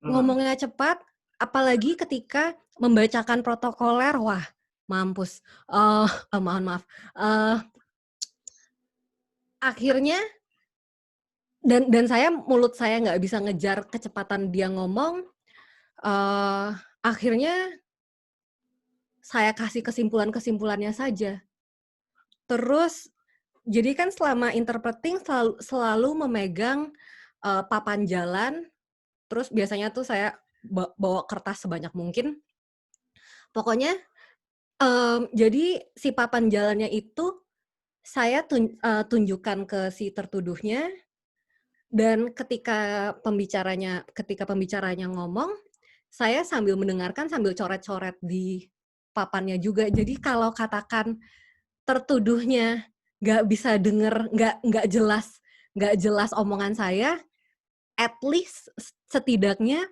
Ngomongnya cepat, apalagi ketika membacakan protokoler, wah, mampus. Mohon maaf. Akhirnya, dan mulut saya nggak bisa ngejar kecepatan dia ngomong, akhirnya saya kasih kesimpulannya saja. Terus, jadi kan selama interpreting selalu memegang papan jalan, terus biasanya tuh saya bawa kertas sebanyak mungkin. Pokoknya, jadi si papan jalannya itu saya tunjukkan ke si tertuduhnya, dan ketika pembicaranya ngomong, saya sambil mendengarkan, sambil coret-coret di papannya juga. Jadi kalau katakan tertuduhnya nggak bisa denger, nggak jelas omongan saya, at least setidaknya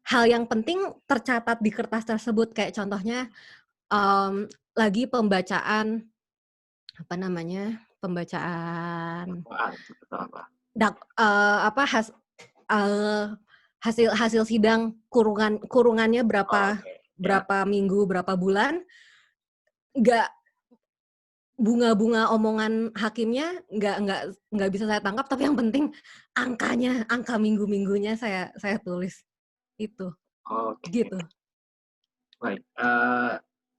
hal yang penting tercatat di kertas tersebut. Kayak contohnya lagi pembacaan hasil sidang, kurungannya berapa minggu, berapa bulan, nggak bunga-bunga omongan hakimnya nggak bisa saya tangkap, tapi yang penting angka minggu-minggunya saya tulis itu. Gitu. Baik.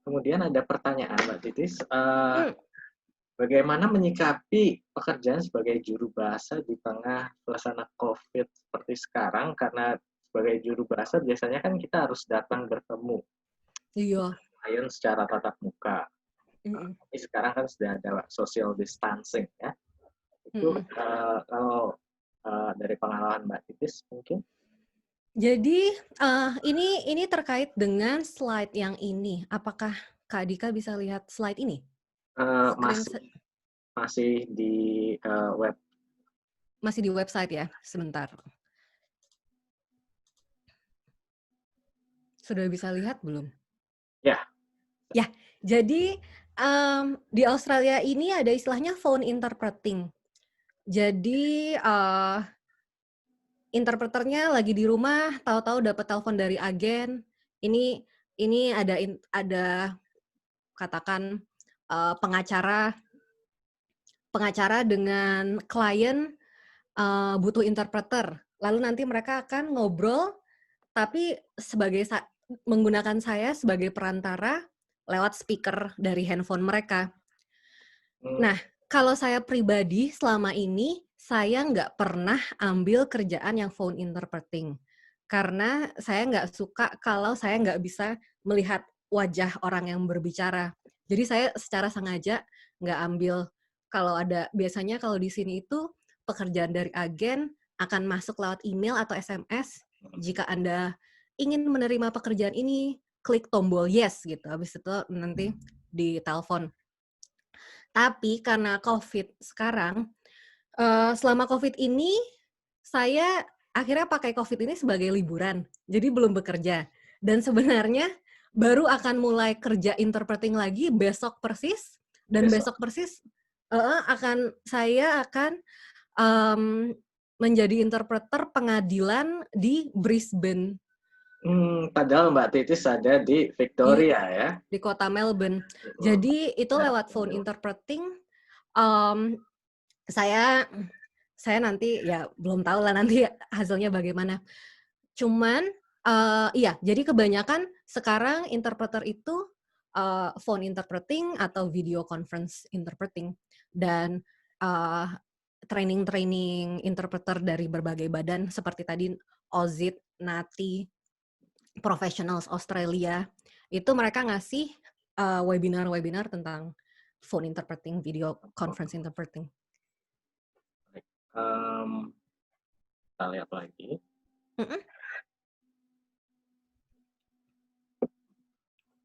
Kemudian ada pertanyaan Mbak Titis. Bagaimana menyikapi pekerjaan sebagai juru bahasa di tengah suasana COVID seperti sekarang? Karena sebagai juru bahasa biasanya kan kita harus datang bertemu. Iya. Klien secara tatap muka. Tapi sekarang kan sudah ada social distancing ya. Itu kalau dari pengalaman Mbak Titis mungkin? Jadi ini terkait dengan slide yang ini. Apakah Kak Dika bisa lihat slide ini? Masih di web. Masih di website ya, sebentar. Sudah bisa lihat belum? Ya. Ya, jadi di Australia ini ada istilahnya phone interpreting. Jadi interpreternya lagi di rumah, tahu-tahu dapat telepon dari agen. Ini ada katakan pengacara dengan klien butuh interpreter. Lalu nanti mereka akan ngobrol, tapi menggunakan saya sebagai perantara lewat speaker dari handphone mereka. Nah, kalau saya pribadi selama ini, saya nggak pernah ambil kerjaan yang phone interpreting. Karena saya nggak suka kalau saya nggak bisa melihat wajah orang yang berbicara. Jadi saya secara sengaja nggak ambil. Biasanya kalau di sini itu pekerjaan dari agen akan masuk lewat email atau SMS. Jika Anda ingin menerima pekerjaan ini, klik tombol yes gitu. Habis itu nanti ditelepon. Tapi karena COVID sekarang, selama COVID ini saya akhirnya pakai COVID ini sebagai liburan, jadi belum bekerja. Dan sebenarnya baru akan mulai kerja interpreting lagi besok persis, dan besok persis saya akan menjadi interpreter pengadilan di Brisbane. Padahal Mbak Titis ada di Victoria ya? Di kota Melbourne. Jadi itu lewat phone interpreting. Saya nanti ya belum tahu lah nanti hasilnya bagaimana. Cuman iya, jadi kebanyakan sekarang interpreter itu phone interpreting atau video conference interpreting, dan training interpreter dari berbagai badan seperti tadi OZIT, NATI, Professionals Australia, itu mereka ngasih webinar tentang phone interpreting, video conference interpreting. Kita lihat lagi.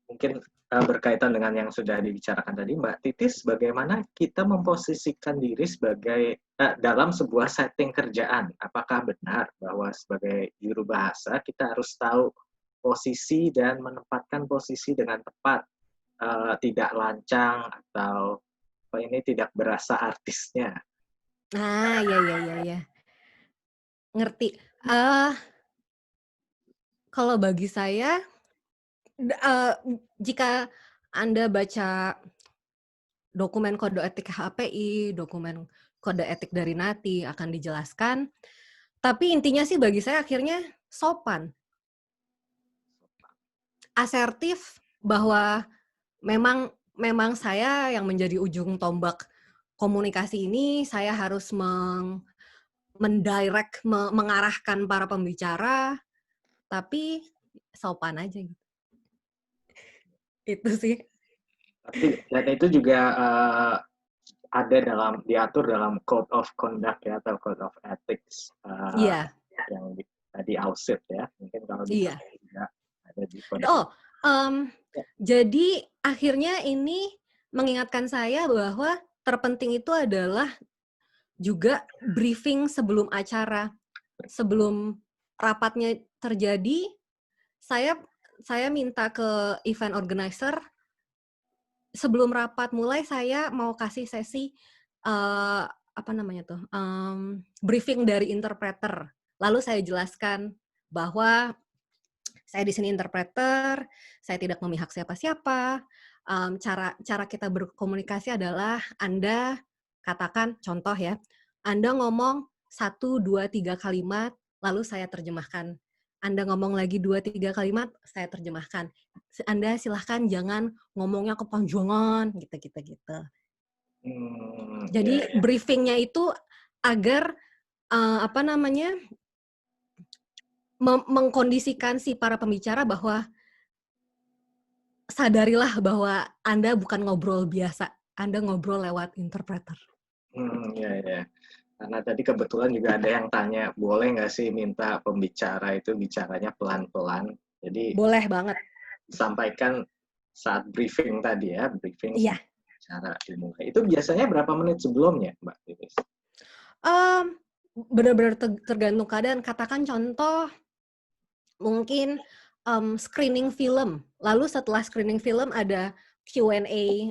Mungkin berkaitan dengan yang sudah dibicarakan tadi, Mbak Titis, bagaimana kita memposisikan diri sebagai dalam sebuah setting kerjaan? Apakah benar bahwa sebagai juru bahasa kita harus tahu posisi dan menempatkan posisi dengan tepat, tidak lancang atau ini tidak berasa artisnya? Ya. Ngerti. Kalau bagi saya, jika Anda baca dokumen kode etik HPI, dokumen kode etik dari NATI akan dijelaskan. Tapi intinya sih bagi saya akhirnya sopan. Asertif bahwa memang saya yang menjadi ujung tombak komunikasi ini, saya harus mendirect, mengarahkan para pembicara, tapi sopan aja gitu. Itu sih. Dan itu juga ada diatur dalam Code of Conduct ya, atau Code of Ethics yang di AUSIT ya. Mungkin kalau juga ada di Code. Jadi akhirnya ini mengingatkan saya bahwa terpenting itu adalah juga briefing sebelum acara. Sebelum rapatnya terjadi, saya minta ke event organizer, sebelum rapat mulai saya mau kasih sesi briefing dari interpreter. Lalu saya jelaskan bahwa saya di sini interpreter, saya tidak memihak siapa-siapa. Cara kita berkomunikasi adalah Anda katakan, contoh ya, Anda ngomong 1, 2, 3 kalimat, lalu saya terjemahkan. Anda ngomong lagi 2, 3 kalimat, saya terjemahkan. Anda silahkan jangan ngomongnya kepanjangan, gitu. Jadi briefingnya itu agar mengkondisikan si para pembicara bahwa sadarilah bahwa Anda bukan ngobrol biasa, Anda ngobrol lewat interpreter. Ya. Karena tadi kebetulan juga ada yang tanya, boleh nggak sih minta pembicara itu bicaranya pelan-pelan? Jadi boleh banget. Sampaikan saat briefing tadi ya, briefing cara dimulai. Itu biasanya berapa menit sebelumnya, Mbak Titis? Benar-benar tergantung keadaan. Katakan contoh, mungkin screening film. Lalu setelah screening film ada Q&A,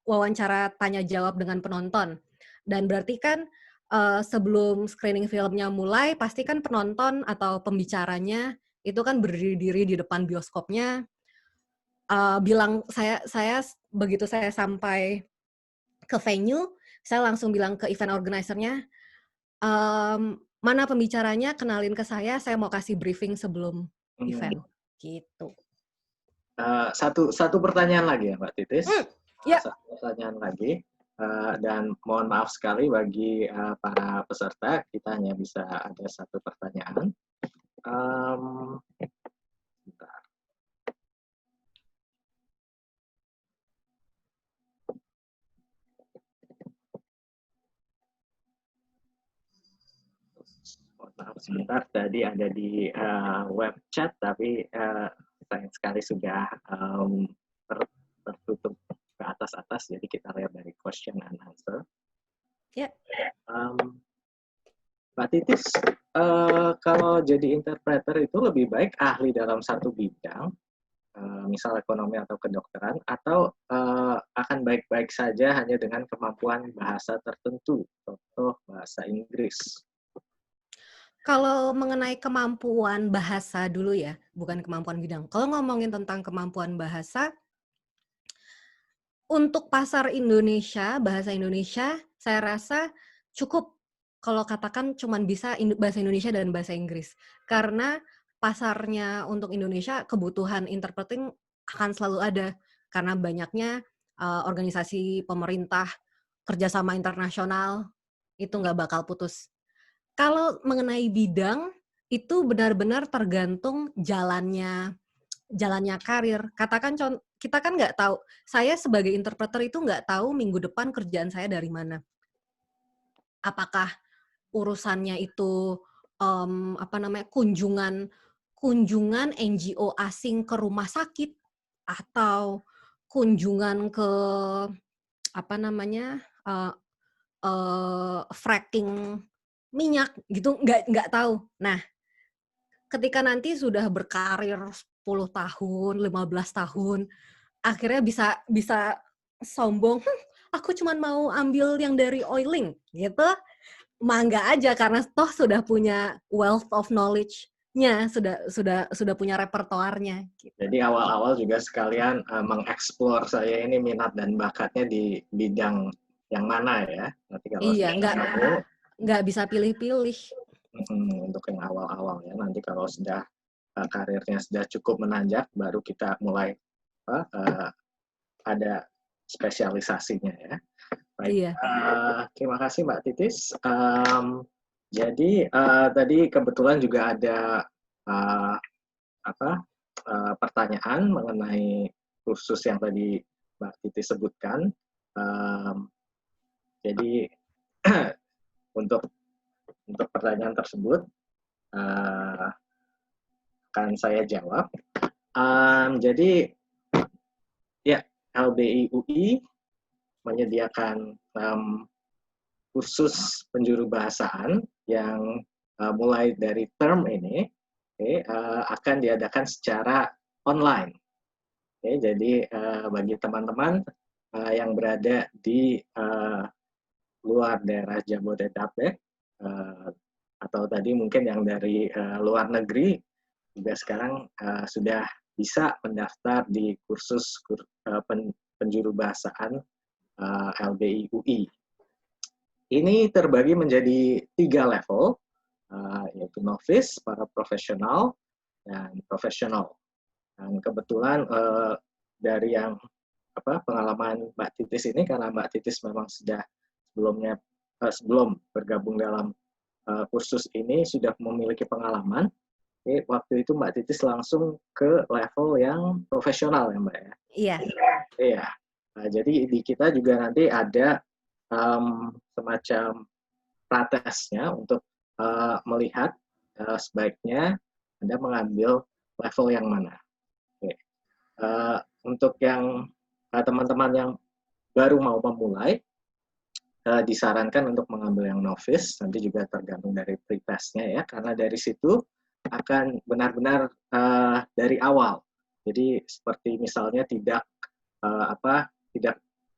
wawancara tanya jawab dengan penonton. Dan berarti kan sebelum screening filmnya mulai, pasti kan penonton atau pembicaranya itu kan berdiri di depan bioskopnya, bilang saya begitu saya sampai ke venue, saya langsung bilang ke event organizer-nya, mana pembicaranya, kenalin ke saya mau kasih briefing sebelum event, gitu. Satu pertanyaan lagi ya, Mbak Titis. Satu pertanyaan lagi. Dan mohon maaf sekali bagi para peserta, kita hanya bisa ada satu pertanyaan. Bentar. Maaf sebentar, tadi ada di web chat, tapi sayang sekali sudah tertutup ke atas, jadi kita lihat dari question and answer. Mbak Titis, jadi interpreter itu lebih baik ahli dalam satu bidang, misal ekonomi atau kedokteran, atau akan baik-baik saja hanya dengan kemampuan bahasa tertentu, contoh bahasa Inggris. Kalau mengenai kemampuan bahasa dulu ya, bukan kemampuan bidang. Kalau ngomongin tentang kemampuan bahasa, untuk pasar Indonesia, bahasa Indonesia, saya rasa cukup kalau katakan cuman bisa bahasa Indonesia dan bahasa Inggris. Karena pasarnya untuk Indonesia, kebutuhan interpreting akan selalu ada. Karena banyaknya organisasi pemerintah, kerjasama internasional, itu nggak bakal putus. Kalau mengenai bidang, itu benar-benar tergantung jalannya karir. Katakan kita kan nggak tahu, saya sebagai interpreter itu nggak tahu minggu depan kerjaan saya dari mana. Apakah urusannya itu kunjungan NGO asing ke rumah sakit, atau kunjungan ke fracking minyak gitu, nggak tahu. Nah, ketika nanti sudah berkarir 10 tahun, 15 tahun, akhirnya bisa sombong, aku cuma mau ambil yang dari oiling, gitu. Mangga aja, karena toh sudah punya wealth of knowledge-nya, sudah punya repertoarnya. Gitu. Jadi awal-awal juga sekalian mengeksplor saya ini minat dan bakatnya di bidang yang mana ya. Nanti kalau Iya, sudah nemu, nggak bisa pilih-pilih. untuk yang awal-awal ya. Nanti kalau sudah karirnya sudah cukup menanjak, baru kita mulai ada spesialisasinya ya. Baik, Iya. terima kasih Mbak Titis. Jadi tadi kebetulan juga ada pertanyaan mengenai kursus yang tadi Mbak Titis sebutkan. Jadi untuk pertanyaan tersebut akan saya jawab. Jadi ya, LBI UI menyediakan kursus penjuru bahasaan yang mulai dari term ini akan diadakan secara online. Jadi bagi teman-teman yang berada di luar daerah Jabodetabek atau tadi mungkin yang dari luar negeri juga sekarang sudah bisa mendaftar di kursus penjuru bahasaan LBI UI. Ini terbagi menjadi 3 level, yaitu novice, para profesional, dan profesional. Dan kebetulan dari yang pengalaman Mbak Titis ini, karena Mbak Titis memang sudah sebelum bergabung dalam kursus ini sudah memiliki pengalaman. Waktu itu Mbak Titis langsung ke level yang profesional ya Mbak ya. Iya. Iya. Jadi di kita juga nanti ada semacam pratesnya untuk melihat sebaiknya Anda mengambil level yang mana. Untuk yang teman-teman yang baru mau memulai, disarankan untuk mengambil yang novice, nanti juga tergantung dari pretestnya ya, karena dari situ akan benar-benar dari awal. Jadi seperti misalnya tidak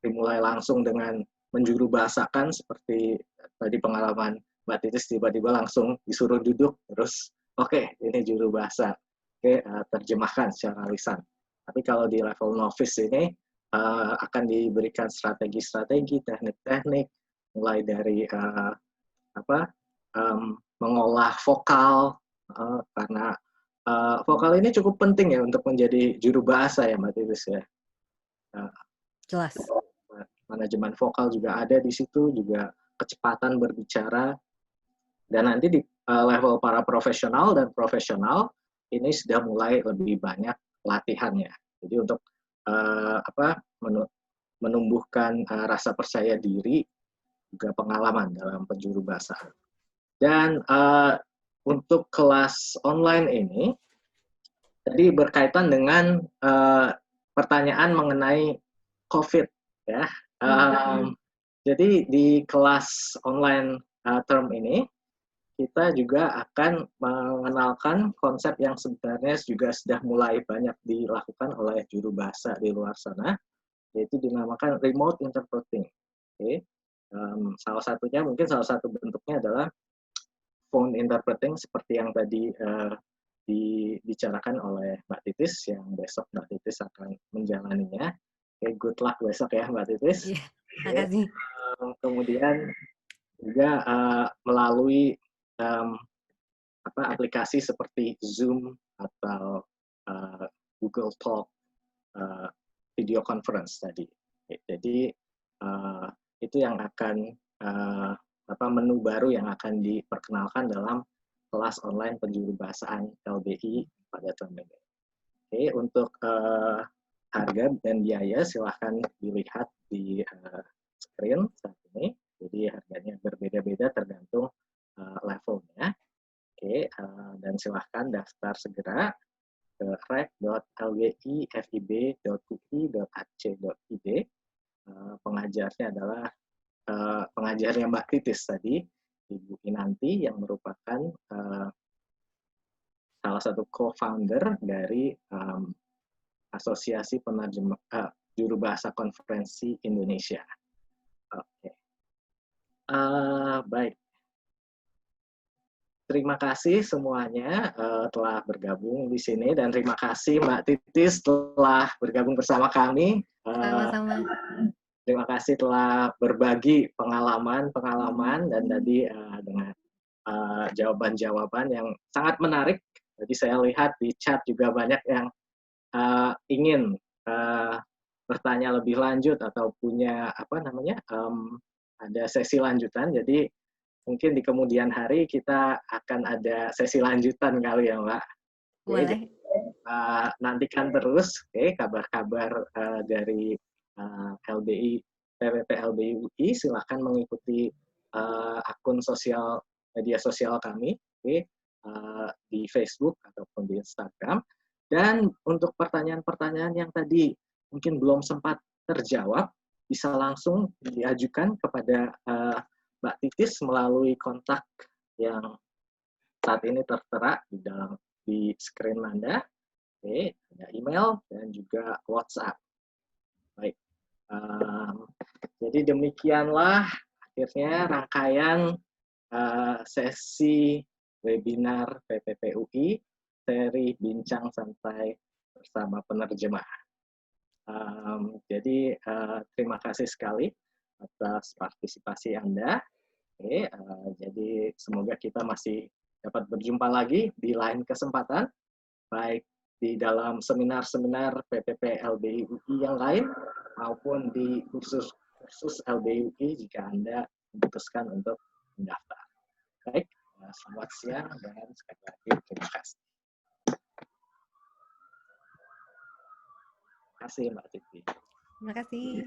dimulai langsung dengan menjuru bahasakan seperti tadi pengalaman Mbak Titis, tiba-tiba langsung disuruh duduk terus ini juru bahasa, terjemahkan secara lisan. Tapi kalau di level novice ini akan diberikan strategi-strategi, teknik-teknik, mulai dari mengolah vokal, karena vokal ini cukup penting ya untuk menjadi juru bahasa ya Mbak Titis ya. Jelas. Manajemen vokal juga ada di situ, juga kecepatan berbicara. Dan nanti di level para profesional dan profesional ini sudah mulai lebih banyak latihannya. Jadi untuk menumbuhkan rasa percaya diri, juga pengalaman dalam penjuru bahasa. Dan untuk kelas online ini, tadi berkaitan dengan pertanyaan mengenai COVID ya. Jadi di kelas online term ini kita juga akan mengenalkan konsep yang sebenarnya juga sudah mulai banyak dilakukan oleh juru bahasa di luar sana, yaitu dinamakan remote interpreting. Oke. Salah satunya, mungkin salah satu bentuknya adalah phone interpreting seperti yang tadi dibicarakan oleh Mbak Titis, yang besok Mbak Titis akan menjalaninya. Oke, good luck besok ya Mbak Titis. Iya, makasih. Kemudian juga melalui aplikasi seperti Zoom atau Google Talk, video conference tadi. Jadi itu yang akan menu baru yang akan diperkenalkan dalam kelas online penjuru bahasaan LBI pada tahun ini. Oke, untuk harga dan biaya silahkan dilihat di screen saat ini. Jadi harganya berbeda-beda tergantung levelnya. Oke, dan silahkan daftar segera ke rec.lwifib.ui.ac.id. Pengajarnya adalah pengajarnya Mbak Titis tadi, Ibu Inanti, yang merupakan salah satu co-founder dari Asosiasi Penerjemah Juru Bahasa Konferensi Indonesia. Oke. Baik. Terima kasih semuanya telah bergabung di sini, dan terima kasih Mbak Titis telah bergabung bersama kami. Sama-sama. Terima kasih telah berbagi pengalaman dan tadi dengan jawaban-jawaban yang sangat menarik. Jadi saya lihat di chat juga banyak yang ingin bertanya lebih lanjut atau punya ada sesi lanjutan. Jadi mungkin di kemudian hari kita akan ada sesi lanjutan kali ya, Mbak. Boleh. Nantikan terus kabar-kabar dari LBI, PWP LBI UI. Silakan mengikuti akun media sosial kami di Facebook ataupun di Instagram. Dan untuk pertanyaan-pertanyaan yang tadi mungkin belum sempat terjawab, bisa langsung diajukan kepada Mbak Titis melalui kontak yang saat ini tertera di screen Anda. Oke, ada email dan juga WhatsApp. Baik, jadi demikianlah akhirnya rangkaian sesi webinar PPPUI seri Bincang Santai bersama Penerjemah. Jadi terima kasih sekali atas partisipasi Anda. Oke, jadi semoga kita masih dapat berjumpa lagi di lain kesempatan, baik di dalam seminar-seminar PPP LBI UI yang lain, maupun di kursus LBI UI jika Anda memutuskan untuk mendaftar. Baik, selamat siang dan sekali lagi terima kasih. Terima kasih Mbak Titi. Terima kasih.